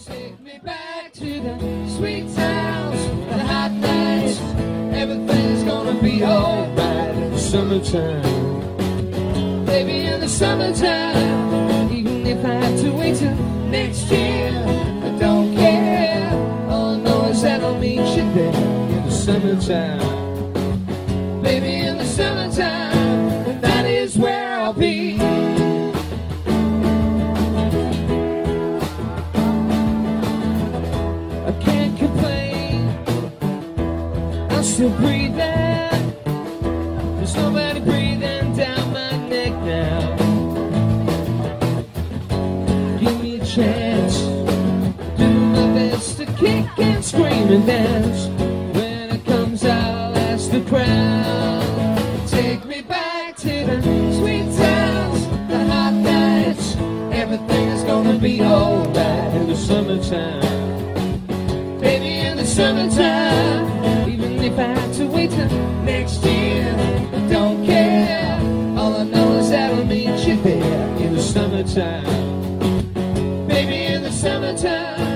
Take me back to the sweet times, the hot nights. Everything's gonna be alright in the summertime. Baby, in the summertime. Even if I have to wait till next year, I don't care. All I know is that I'll meet you there in the summertime. Baby, in the summertime, that is where I'll be. I can't complain, I'm still breathing. There's nobody breathing down my neck now. Give me a chance, do my best to kick and scream and dance. When it comes I'll ask the crowd, take me back to the sweet times, the hot nights. Everything is gonna be alright in the summertime. Baby, in the summertime. Even if I have to wait till next year, I don't care. All I know is that I'll meet you there in the summertime. Baby, in the summertime.